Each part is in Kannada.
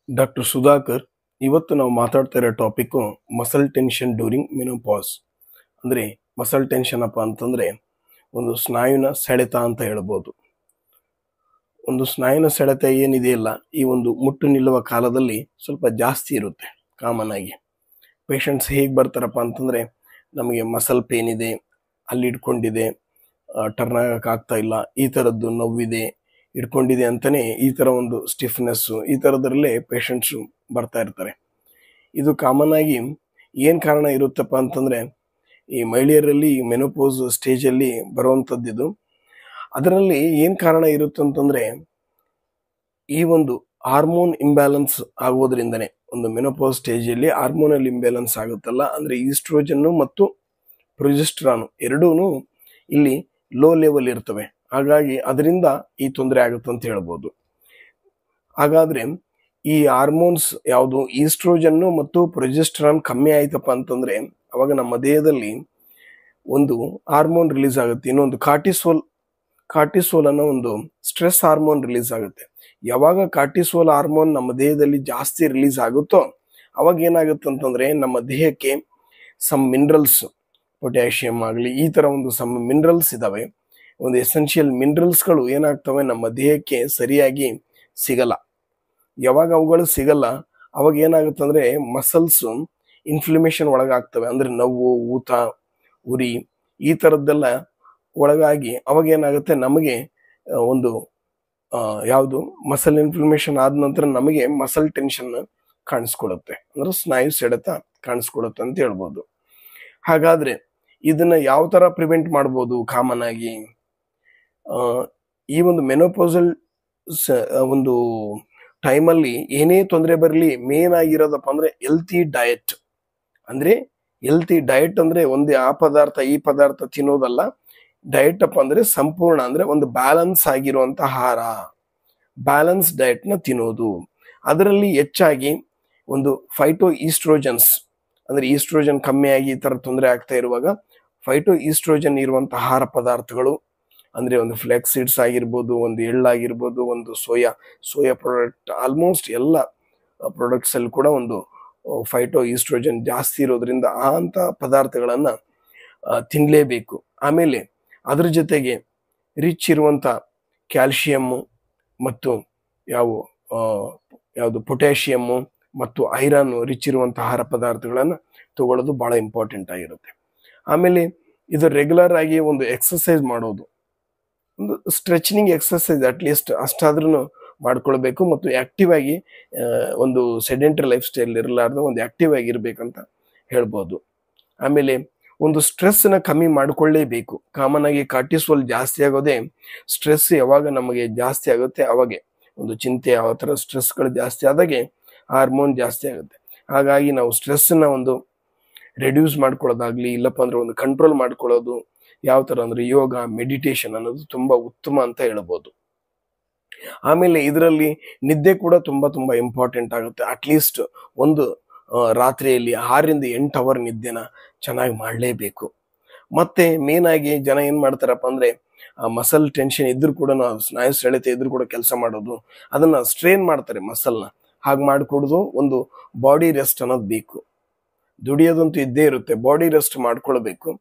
ಡಾಕ್ಟರ್ ಸುಧಾಕರ್. ಇವತ್ತು ನಾವು ಮಾತಾಡ್ತಾ ಇರೋ topic muscle tension during menopause. ಅಂದರೆ ಮಸಲ್ ಟೆನ್ಷನ್ ಅಪ್ಪ ಅಂತಂದರೆ ಒಂದು ಸ್ನಾಯುವಿನ ಸೆಳೆತ ಅಂತ ಹೇಳ್ಬೋದು. ಒಂದು ಸ್ನಾಯುವಿನ ಸೆಳೆತ ಏನಿದೆಯಲ್ಲ, ಈ ಒಂದು ಮುಟ್ಟು ನಿಲ್ಲುವ ಕಾಲದಲ್ಲಿ ಸ್ವಲ್ಪ ಜಾಸ್ತಿ ಇರುತ್ತೆ. ಕಾಮನ್ ಆಗಿ ಪೇಷಂಟ್ಸ್ ಹೇಗೆ ಬರ್ತಾರಪ್ಪ ಅಂತಂದರೆ, ನಮಗೆ ಮಸಲ್ ಪೇನ್ ಇದೆ, ಅಲ್ಲಿ ಇಟ್ಕೊಂಡಿದೆ, ಟರ್ನ್ ಆಗಕ್ಕಾಗ್ತಾ ಇಲ್ಲ, ಈ ಥರದ್ದು ನೋವಿದೆ, ಇಟ್ಕೊಂಡಿದೆ ಅಂತಲೇ ಈ ಥರ ಒಂದು ಸ್ಟಿಫ್ನೆಸ್ಸು, ಈ ಥರದ್ರಲ್ಲೇ ಪೇಷಂಟ್ಸು ಬರ್ತಾ ಇರ್ತಾರೆ. ಇದು ಕಾಮನ್ ಆಗಿ ಏನು ಕಾರಣ ಇರುತ್ತಪ್ಪ ಅಂತಂದರೆ, ಈ ಮಹಿಳೆಯರಲ್ಲಿ ಮೆನೋಪೋಸ್ ಸ್ಟೇಜಲ್ಲಿ ಬರುವಂಥದ್ದು ಇದು. ಅದರಲ್ಲಿ ಏನು ಕಾರಣ ಇರುತ್ತಂತಂದರೆ, ಈ ಒಂದು ಹಾರ್ಮೋನ್ ಇಂಬ್ಯಾಲೆನ್ಸ್ ಆಗೋದ್ರಿಂದನೇ. ಒಂದು ಮೆನೋಪೋಸ್ ಸ್ಟೇಜಲ್ಲಿ ಹಾರ್ಮೋನಲ್ ಇಂಬ್ಯಾಲೆನ್ಸ್ ಆಗುತ್ತಲ್ಲ, ಅಂದರೆ ಈಸ್ಟ್ರೋಜನ್ನು ಮತ್ತು ಪ್ರೊಜೆಸ್ಟ್ರಾನ್ ಎರಡೂ ಇಲ್ಲಿ ಲೋ ಲೆವೆಲ್ ಇರ್ತವೆ. ಹಾಗಾಗಿ ಅದರಿಂದ ಈ ತೊಂದರೆ ಆಗುತ್ತೆ ಅಂತ ಹೇಳ್ಬೋದು. ಹಾಗಾದರೆ ಈ ಹಾರ್ಮೋನ್ಸ್ ಯಾವುದು, ಈಸ್ಟ್ರೋಜನ್ನು ಮತ್ತು ಪ್ರೊಜೆಸ್ಟ್ರಾನ್ ಕಮ್ಮಿ ಆಯ್ತಪ್ಪ ಅಂತಂದರೆ, ಅವಾಗ ನಮ್ಮ ದೇಹದಲ್ಲಿ ಒಂದು ಹಾರ್ಮೋನ್ ರಿಲೀಸ್ ಆಗುತ್ತೆ. ಇನ್ನೊಂದು ಕಾರ್ಟಿಸೋಲ್ ಅನ್ನೋ ಒಂದು ಸ್ಟ್ರೆಸ್ ಹಾರ್ಮೋನ್ ರಿಲೀಸ್ ಆಗುತ್ತೆ. ಯಾವಾಗ ಕಾರ್ಟಿಸೋಲ್ ಹಾರ್ಮೋನ್ ನಮ್ಮ ದೇಹದಲ್ಲಿ ಜಾಸ್ತಿ ರಿಲೀಸ್ ಆಗುತ್ತೋ, ಅವಾಗ ಏನಾಗುತ್ತೆ ಅಂತಂದರೆ, ನಮ್ಮ ದೇಹಕ್ಕೆ ಸಮ್ ಮಿನರಲ್ಸ್, ಪೊಟ್ಯಾಷಿಯಮ್ ಆಗಲಿ, ಈ ಥರ ಒಂದು ಸಮ್ ಮಿನರಲ್ಸ್ ಇದ್ದಾವೆ. ಒಂದು ಎಸೆನ್ಷಿಯಲ್ ಮಿನರಲ್ಸ್ಗಳು ಏನಾಗ್ತವೆ, ನಮ್ಮ ದೇಹಕ್ಕೆ ಸರಿಯಾಗಿ ಸಿಗಲ್ಲ. ಯಾವಾಗ ಅವುಗಳು ಸಿಗಲ್ಲ, ಅವಾಗ ಏನಾಗುತ್ತೆ ಅಂದರೆ ಮಸಲ್ಸು ಇನ್ಫ್ಲಮೇಷನ್ ಒಳಗಾಗ್ತವೆ. ಅಂದರೆ ನೋವು, ಊತ, ಉರಿ, ಈ ಥರದ್ದೆಲ್ಲ ಒಳಗಾಗಿ ಅವಾಗ ಏನಾಗುತ್ತೆ, ನಮಗೆ ಒಂದು ಯಾವುದು ಮಸಲ್ ಇನ್ಫ್ಲಮೇಷನ್ ಆದ ನಂತರ ನಮಗೆ ಮಸಲ್ ಟೆನ್ಷನ್ ಕಾಣಿಸ್ಕೊಳುತ್ತೆ, ಅಂದರೆ ಸ್ನಾಯು ಸೆಳೆತ ಕಾಣಿಸ್ಕೊಳುತ್ತೆ ಅಂತ ಹೇಳ್ಬೋದು. ಹಾಗಾದರೆ ಇದನ್ನು ಯಾವ ಥರ ಪ್ರಿವೆಂಟ್ ಮಾಡ್ಬೋದು? ಕಾಮನ್ ಆಗಿ ಈ ಒಂದು ಮೆನೋಪೋಸಲ್ ಒಂದು ಟೈಮಲ್ಲಿ ಏನೇ ತೊಂದರೆ ಬರಲಿ, ಮೇನ್ ಆಗಿರೋದಪ್ಪ ಅಂದರೆ ಹೆಲ್ತಿ ಡಯಟ್. ಅಂದರೆ ಹೆಲ್ತಿ ಡಯಟ್ ಅಂದರೆ ಒಂದೇ ಆ ಪದಾರ್ಥ ಈ ಪದಾರ್ಥ ತಿನ್ನೋದಲ್ಲ. ಡಯಟ್ ಅಪ್ಪ ಅಂದರೆ ಸಂಪೂರ್ಣ, ಅಂದರೆ ಒಂದು ಬ್ಯಾಲೆನ್ಸ್ ಆಗಿರುವಂಥ ಆಹಾರ, ಬ್ಯಾಲೆನ್ಸ್ ಡಯಟ್ನ ತಿನ್ನೋದು. ಅದರಲ್ಲಿ ಹೆಚ್ಚಾಗಿ ಒಂದು ಫೈಟೋ ಈಸ್ಟ್ರೋಜನ್ಸ್, ಅಂದರೆ ಈಸ್ಟ್ರೋಜನ್ ಕಮ್ಮಿಯಾಗಿ ಈ ಥರ ತೊಂದರೆ ಆಗ್ತಾ ಇರುವಾಗ ಫೈಟೋ ಈಸ್ಟ್ರೋಜನ್ ಇರುವಂಥ ಆಹಾರ ಪದಾರ್ಥಗಳು, ಅಂದರೆ ಒಂದು ಫ್ಲೆಕ್ಸ್ ಸೀಡ್ಸ್ ಆಗಿರ್ಬೋದು, ಒಂದು ಎಳ್ಳಾಗಿರ್ಬೋದು, ಒಂದು ಸೋಯಾ ಪ್ರಾಡಕ್ಟ್, ಆಲ್ಮೋಸ್ಟ್ ಎಲ್ಲ ಪ್ರಾಡಕ್ಟ್ಸಲ್ಲಿ ಕೂಡ ಒಂದು ಫೈಟೋ ಈಸ್ಟ್ರೋಜನ್ ಜಾಸ್ತಿ ಇರೋದ್ರಿಂದ ಆ ಅಂಥ ಪದಾರ್ಥಗಳನ್ನು ತಿನ್ನಲೇಬೇಕು. ಆಮೇಲೆ ಅದ್ರ ಜೊತೆಗೆ ರಿಚ್ ಇರುವಂಥ ಕ್ಯಾಲ್ಶಿಯಮ್ಮು ಮತ್ತು ಯಾವುದು ಪೊಟ್ಯಾಷಿಯಮ್ಮು ಮತ್ತು ಐರನ್ ರಿಚ್ ಇರುವಂಥ ಆಹಾರ ಪದಾರ್ಥಗಳನ್ನು ತಗೊಳ್ಳೋದು ಭಾಳ ಇಂಪಾರ್ಟೆಂಟ್ ಆಗಿರುತ್ತೆ. ಆಮೇಲೆ ಇದು ರೆಗ್ಯುಲರ್ ಆಗಿ ಒಂದು ಎಕ್ಸಸೈಸ್ ಮಾಡೋದು, ಒಂದು ಸ್ಟ್ರೆಚಿಂಗ್ ಎಕ್ಸಸೈಸ್ ಅಟ್ಲೀಸ್ಟ್ ಅಷ್ಟಾದ್ರೂ ಮಾಡ್ಕೊಳ್ಬೇಕು. ಮತ್ತು ಆ್ಯಕ್ಟಿವ್ ಆಗಿ ಒಂದು ಸೆಡೆಂಟರಿ ಲೈಫ್ ಸ್ಟೈಲ್ ಇರಲಾರ್ದು ಒಂದು ಆ್ಯಕ್ಟಿವ್ ಆಗಿರ್ಬೇಕಂತ ಹೇಳ್ಬೋದು. ಆಮೇಲೆ ಒಂದು ಸ್ಟ್ರೆಸ್ನ ಕಮ್ಮಿ ಮಾಡಿಕೊಳ್ಳೇಬೇಕು. ಕಾಮನ್ ಆಗಿ ಕಾರ್ಟಿಸೋಲ್ ಜಾಸ್ತಿ ಆಗೋದೇ, ಸ್ಟ್ರೆಸ್ ಯಾವಾಗ ನಮಗೆ ಜಾಸ್ತಿ ಆಗುತ್ತೆ ಅವಾಗೆ, ಒಂದು ಚಿಂತೆ ಯಾವ ಥರ ಸ್ಟ್ರೆಸ್ಗಳು ಜಾಸ್ತಿ ಆದಾಗೆ ಹಾರ್ಮೋನ್ ಜಾಸ್ತಿ ಆಗುತ್ತೆ. ಹಾಗಾಗಿ ನಾವು ಸ್ಟ್ರೆಸ್ಸನ್ನ ಒಂದು ರೆಡ್ಯೂಸ್ ಮಾಡ್ಕೊಳ್ಳೋದಾಗಲಿ, ಇಲ್ಲಪ್ಪ ಅಂದರೆ ಒಂದು ಕಂಟ್ರೋಲ್ ಮಾಡ್ಕೊಳ್ಳೋದು ಯಾವ ಥರ ಅಂದರೆ ಯೋಗ, ಮೆಡಿಟೇಷನ್ ಅನ್ನೋದು ತುಂಬ ಉತ್ತಮ ಅಂತ ಹೇಳ್ಬೋದು. ಆಮೇಲೆ ಇದರಲ್ಲಿ ನಿದ್ದೆ ಕೂಡ ತುಂಬ ತುಂಬ ಇಂಪಾರ್ಟೆಂಟ್ ಆಗುತ್ತೆ. ಅಟ್ಲೀಸ್ಟ್ ಒಂದು ರಾತ್ರಿಯಲ್ಲಿ 6ರಿಂದ 8 ಅವರ್ ನಿದ್ದೆನ ಚೆನ್ನಾಗಿ ಮಾಡಲೇಬೇಕು. ಮತ್ತು ಮೇನಾಗಿ ಜನ ಏನು ಮಾಡ್ತಾರಪ್ಪ ಅಂದರೆ, ಮಸಲ್ ಟೆನ್ಷನ್ ಇದ್ದರೂ ಕೂಡ, ಸ್ನಾಯು ಸೆಳೆತ ಇದ್ದರೂ ಕೂಡ ಕೆಲಸ ಮಾಡೋದು, ಅದನ್ನು ಸ್ಟ್ರೇನ್ ಮಾಡ್ತಾರೆ ಮಸಲ್ನ. ಹಾಗೆ ಮಾಡಿಕೊಡೋದು, ಒಂದು ಬಾಡಿ ರೆಸ್ಟ್ ಅನ್ನೋದು ಬೇಕು. ದುಡಿಯೋದಂತೂ ಇದ್ದೇ ಇರುತ್ತೆ, ಬಾಡಿ ರೆಸ್ಟ್ ಮಾಡ್ಕೊಳ್ಬೇಕು.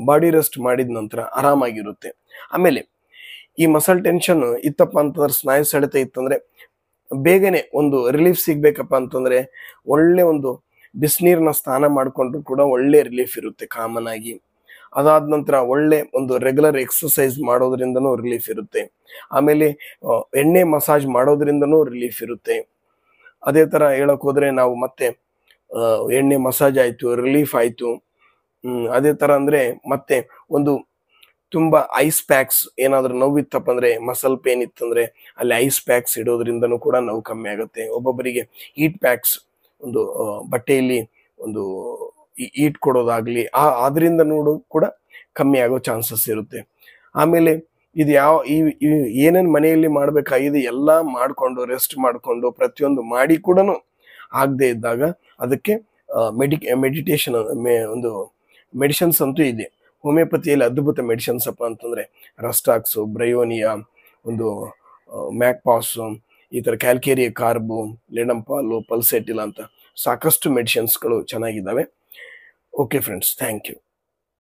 ಬಾಡಿ ರೆಸ್ಟ್ ಮಾಡಿದ ನಂತರ ಆರಾಮಾಗಿರುತ್ತೆ. ಆಮೇಲೆ ಈ ಮಸಲ್ ಟೆನ್ಷನ್ ಇತ್ತಪ್ಪ ಅಂತಂದ್ರೆ, ಸ್ನಾಯು ಸೆಳೆತ ಇತ್ತಂದರೆ ಬೇಗನೆ ಒಂದು ರಿಲೀಫ್ ಸಿಗಬೇಕಪ್ಪ ಅಂತಂದರೆ, ಒಳ್ಳೆ ಒಂದು ಬಿಸಿನೀರನ್ನ ಸ್ನಾನ ಮಾಡಿಕೊಂಡ್ರು ಕೂಡ ಒಳ್ಳೆ ರಿಲೀಫ್ ಇರುತ್ತೆ ಕಾಮನ್ ಆಗಿ. ಅದಾದ ನಂತರ ಒಳ್ಳೆ ಒಂದು ರೆಗ್ಯುಲರ್ ಎಕ್ಸಸೈಸ್ ಮಾಡೋದ್ರಿಂದನೂ ರಿಲೀಫ್ ಇರುತ್ತೆ. ಆಮೇಲೆ ಎಣ್ಣೆ ಮಸಾಜ್ ಮಾಡೋದ್ರಿಂದನೂ ರಿಲೀಫ್ ಇರುತ್ತೆ. ಅದೇ ಥರ ಹೇಳೋಕೆ ಹೋದರೆ, ನಾವು ಮತ್ತೆ ಎಣ್ಣೆ ಮಸಾಜ್ ಆಯಿತು, ರಿಲೀಫ್ ಆಯಿತು. ಅದೇ ಥರ ಅಂದರೆ ಮತ್ತೆ ಒಂದು ತುಂಬ ಐಸ್ ಪ್ಯಾಕ್ಸ್, ಏನಾದರೂ ನೋವಿತ್ತಪ್ಪ ಅಂದರೆ, ಮಸಲ್ ಪೇನ್ ಇತ್ತಂದರೆ ಅಲ್ಲಿ ಐಸ್ ಪ್ಯಾಕ್ಸ್ ಇಡೋದ್ರಿಂದನೂ ಕೂಡ ನೋವು ಕಮ್ಮಿ ಆಗುತ್ತೆ. ಒಬ್ಬೊಬ್ಬರಿಗೆ ಹೀಟ್ ಪ್ಯಾಕ್ಸ್, ಒಂದು ಬಟ್ಟೆಯಲ್ಲಿ ಒಂದು ಹೀಟ್ ಕೊಡೋದಾಗಲಿ, ಅದರಿಂದ ನೋಡು ಕೂಡ ಕಮ್ಮಿ ಆಗೋ ಚಾನ್ಸಸ್ ಇರುತ್ತೆ. ಆಮೇಲೆ ಇದು ಏನೇನು ಮನೆಯಲ್ಲಿ ಮಾಡಬೇಕಾಗಿದೆ ಎಲ್ಲ ಮಾಡಿಕೊಂಡು, ರೆಸ್ಟ್ ಮಾಡಿಕೊಂಡು, ಪ್ರತಿಯೊಂದು ಮಾಡಿ ಕೂಡ ಆಗದೆ ಇದ್ದಾಗ ಅದಕ್ಕೆ ಮೆಡಿಟೇಷನ್ ಒಂದು ಮೆಡಿಸಿನ್ಸ್ ಅಂತೂ ಇದೆ. ಹೋಮಿಯೋಪತಿಯಲ್ಲಿ ಅದ್ಭುತ ಮೆಡಿಸಿನ್ಸ್ ಅಪ್ಪ ಅಂತಂದರೆ ರಸ್ಟಾಕ್ಸು, ಬ್ರಯೋನಿಯಾ, ಒಂದು ಮ್ಯಾಕ್ಪಾಸು, ಈ ಥರ ಕ್ಯಾಲ್ಕೇರಿಯ ಕಾರ್ಬು, ಲೆಡಂಪಾಲು, ಪಲ್ಸೆಟಿಲ್ ಅಂತ ಸಾಕಷ್ಟು ಮೆಡಿಸಿನ್ಸ್ಗಳು ಚೆನ್ನಾಗಿದ್ದಾವೆ. Okay friends, thank you.